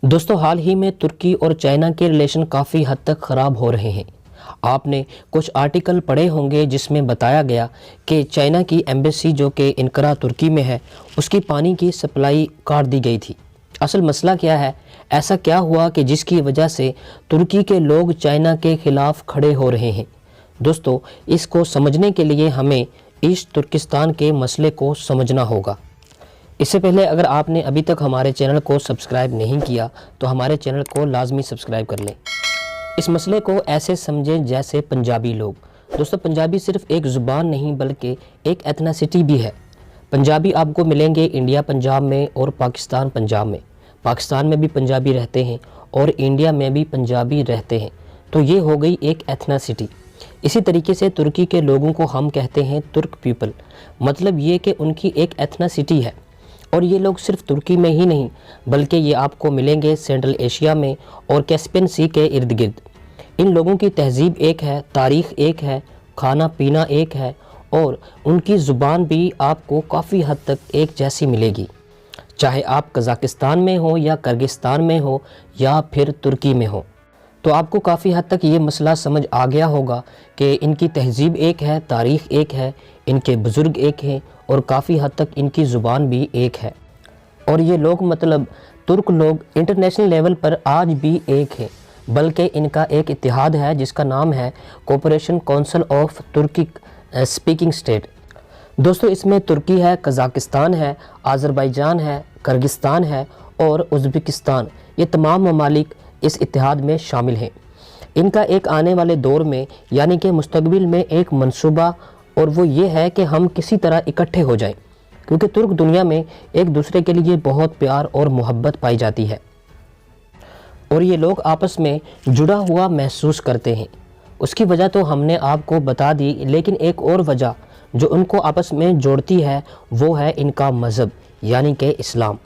دوستو حال ہی میں ترکی اور چائنا کے ریلیشن کافی حد تک خراب ہو رہے ہیں۔ آپ نے کچھ آرٹیکل پڑھے ہوں گے جس میں بتایا گیا کہ چائنا کی ایمبیسی جو کہ انقرہ ترکی میں ہے اس کی پانی کی سپلائی کاٹ دی گئی تھی۔ اصل مسئلہ کیا ہے؟ ایسا کیا ہوا کہ جس کی وجہ سے ترکی کے لوگ چائنا کے خلاف کھڑے ہو رہے ہیں؟ دوستو اس کو سمجھنے کے لیے ہمیں ایسٹ ترکستان کے مسئلے کو سمجھنا ہوگا۔ اس سے پہلے اگر آپ نے ابھی تک ہمارے چینل کو سبسکرائب نہیں کیا تو ہمارے چینل کو لازمی سبسکرائب کر لیں۔ اس مسئلے کو ایسے سمجھیں جیسے پنجابی لوگ۔ دوستو پنجابی صرف ایک زبان نہیں بلکہ ایک ایتھناسٹی بھی ہے۔ پنجابی آپ کو ملیں گے انڈیا پنجاب میں اور پاکستان پنجاب میں۔ پاکستان میں بھی پنجابی رہتے ہیں اور انڈیا میں بھی پنجابی رہتے ہیں، تو یہ ہو گئی ایک ایتھناسٹی۔ اسی طریقے سے ترکی کے لوگوں کو ہم کہتے ہیں ترک پیپل، مطلب یہ کہ ان کی ایک ایتھناسٹی ہے۔ اور یہ لوگ صرف ترکی میں ہی نہیں بلکہ یہ آپ کو ملیں گے سینٹرل ایشیا میں اور کیسپین سی کے ارد گرد۔ ان لوگوں کی تہذیب ایک ہے، تاریخ ایک ہے، کھانا پینا ایک ہے اور ان کی زبان بھی آپ کو کافی حد تک ایک جیسی ملے گی، چاہے آپ قزاقستان میں ہو یا کرغستان میں ہو یا پھر ترکی میں ہو۔ تو آپ کو کافی حد تک یہ مسئلہ سمجھ آ گیا ہوگا کہ ان کی تہذیب ایک ہے، تاریخ ایک ہے، ان کے بزرگ ایک ہیں اور کافی حد تک ان کی زبان بھی ایک ہے۔ اور یہ لوگ مطلب ترک لوگ انٹرنیشنل لیول پر آج بھی ایک ہیں، بلکہ ان کا ایک اتحاد ہے جس کا نام ہے cooperation council of Turkic speaking state. دوستو اس میں ترکی ہے، قزاقستان ہے، آذربائیجان ہے، کرغستان ہے اور ازبکستان، یہ تمام ممالک اس اتحاد میں شامل ہیں۔ ان کا ایک آنے والے دور میں یعنی کہ مستقبل میں ایک منصوبہ اور وہ یہ ہے کہ ہم کسی طرح اکٹھے ہو جائیں، کیونکہ ترک دنیا میں ایک دوسرے کے لیے بہت پیار اور محبت پائی جاتی ہے اور یہ لوگ آپس میں جڑا ہوا محسوس کرتے ہیں۔ اس کی وجہ تو ہم نے آپ کو بتا دی، لیکن ایک اور وجہ جو ان کو آپس میں جوڑتی ہے وہ ہے ان کا مذہب یعنی کہ اسلام۔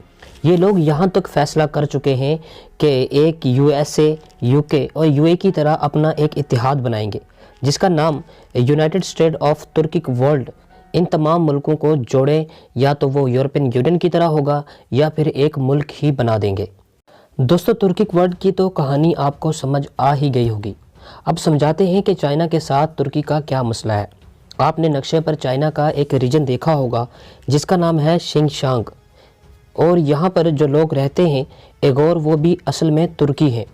یہ لوگ یہاں تک فیصلہ کر چکے ہیں کہ ایک یو ایس اے، یو کے اور یو اے کی طرح اپنا ایک اتحاد بنائیں گے جس کا نام یونائٹڈ اسٹیٹ آف ترکک ورلڈ۔ ان تمام ملکوں کو جوڑیں، یا تو وہ یورپین یونین کی طرح ہوگا یا پھر ایک ملک ہی بنا دیں گے۔ دوستو ترکک ورلڈ کی تو کہانی آپ کو سمجھ آ ہی گئی ہوگی۔ اب سمجھاتے ہیں کہ چائنا کے ساتھ ترکی کا کیا مسئلہ ہے۔ آپ نے نقشے پر چائنا کا ایک ریجن دیکھا ہوگا جس کا نام ہے شنگ شانگ، اور یہاں پر جو لوگ رہتے ہیں ایغور، وہ بھی اصل میں ترکی ہیں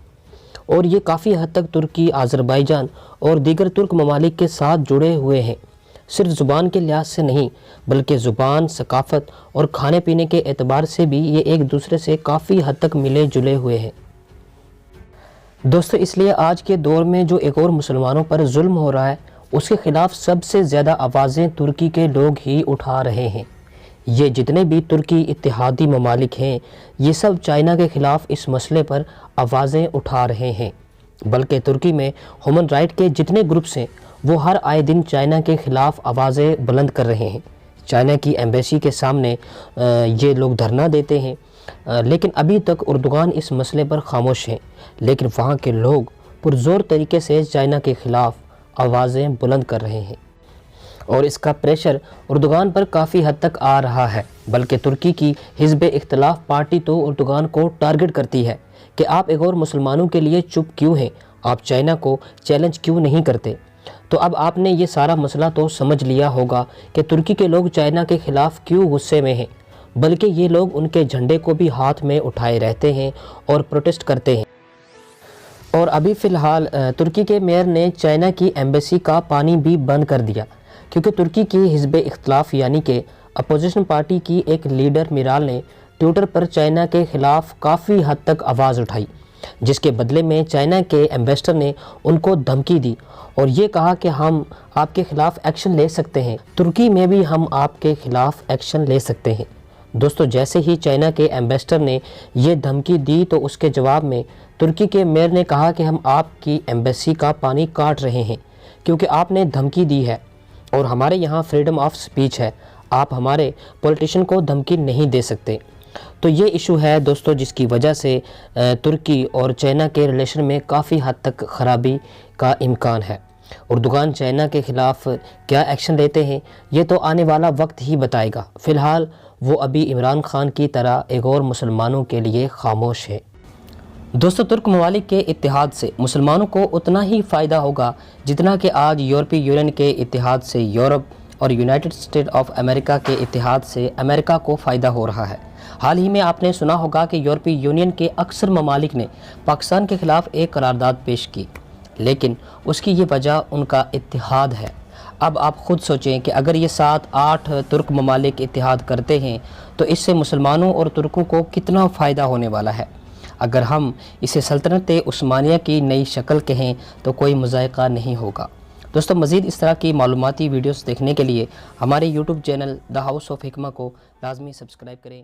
اور یہ کافی حد تک ترکی، آذربائیجان اور دیگر ترک ممالک کے ساتھ جڑے ہوئے ہیں، صرف زبان کے لحاظ سے نہیں بلکہ زبان، ثقافت اور کھانے پینے کے اعتبار سے بھی یہ ایک دوسرے سے کافی حد تک ملے جلے ہوئے ہیں۔ دوستو اس لیے آج کے دور میں جو ایغور مسلمانوں پر ظلم ہو رہا ہے اس کے خلاف سب سے زیادہ آوازیں ترکی کے لوگ ہی اٹھا رہے ہیں۔ یہ جتنے بھی ترکی اتحادی ممالک ہیں یہ سب چائنا کے خلاف اس مسئلے پر آوازیں اٹھا رہے ہیں، بلکہ ترکی میں ہیومن رائٹ کے جتنے گروپس ہیں وہ ہر آئے دن چائنا کے خلاف آوازیں بلند کر رہے ہیں۔ چائنا کی ایمبیسی کے سامنے یہ لوگ دھرنا دیتے ہیں، لیکن ابھی تک اردوغان اس مسئلے پر خاموش ہیں، لیکن وہاں کے لوگ پرزور طریقے سے چائنا کے خلاف آوازیں بلند کر رہے ہیں اور اس کا پریشر اردوغان پر کافی حد تک آ رہا ہے۔ بلکہ ترکی کی حزب اختلاف پارٹی تو اردوغان کو ٹارگٹ کرتی ہے کہ آپ ایغور مسلمانوں کے لیے چپ کیوں ہیں، آپ چائنا کو چیلنج کیوں نہیں کرتے۔ تو اب آپ نے یہ سارا مسئلہ تو سمجھ لیا ہوگا کہ ترکی کے لوگ چائنا کے خلاف کیوں غصے میں ہیں، بلکہ یہ لوگ ان کے جھنڈے کو بھی ہاتھ میں اٹھائے رہتے ہیں اور پروٹیسٹ کرتے ہیں۔ اور ابھی فی الحال ترکی کے میئر نے چائنا کی ایمبیسی کا پانی بھی بند کر دیا، کیونکہ ترکی کی حزب اختلاف یعنی کہ اپوزیشن پارٹی کی ایک لیڈر میرال نے ٹویٹر پر چائنا کے خلاف کافی حد تک آواز اٹھائی، جس کے بدلے میں چائنا کے ایمبیسڈر نے ان کو دھمکی دی اور یہ کہا کہ ہم آپ کے خلاف ایکشن لے سکتے ہیں، ترکی میں بھی ہم آپ کے خلاف ایکشن لے سکتے ہیں۔ دوستو جیسے ہی چائنا کے ایمبیسڈر نے یہ دھمکی دی تو اس کے جواب میں ترکی کے میئر نے کہا کہ ہم آپ کی ایمبیسی کا پانی کاٹ رہے ہیں کیونکہ آپ نے دھمکی دی ہے اور ہمارے یہاں فریڈم آف سپیچ ہے، آپ ہمارے پولیٹیشین کو دھمکی نہیں دے سکتے۔ تو یہ ایشو ہے دوستو جس کی وجہ سے ترکی اور چائنا کے ریلیشن میں کافی حد تک خرابی کا امکان ہے۔ اردوغان چائنا کے خلاف کیا ایکشن لیتے ہیں یہ تو آنے والا وقت ہی بتائے گا، فی الحال وہ ابھی عمران خان کی طرح ایغور مسلمانوں کے لیے خاموش ہے۔ دوستو ترک ممالک کے اتحاد سے مسلمانوں کو اتنا ہی فائدہ ہوگا جتنا کہ آج یورپی یونین کے اتحاد سے یورپ اور یونائٹڈ اسٹیٹ آف امریکہ کے اتحاد سے امریکہ کو فائدہ ہو رہا ہے۔ حال ہی میں آپ نے سنا ہوگا کہ یورپی یونین کے اکثر ممالک نے پاکستان کے خلاف ایک قرارداد پیش کی، لیکن اس کی یہ وجہ ان کا اتحاد ہے۔ اب آپ خود سوچیں کہ اگر یہ 7-8 ترک ممالک اتحاد کرتے ہیں تو اس سے مسلمانوں اور ترکوں کو کتنا فائدہ ہونے والا ہے۔ اگر ہم اسے سلطنت عثمانیہ کی نئی شکل کہیں تو کوئی مذائقہ نہیں ہوگا۔ دوستو مزید اس طرح کی معلوماتی ویڈیوز دیکھنے کے لیے ہمارے YouTube channel the house of حکمہ کو لازمی سبسکرائب کریں۔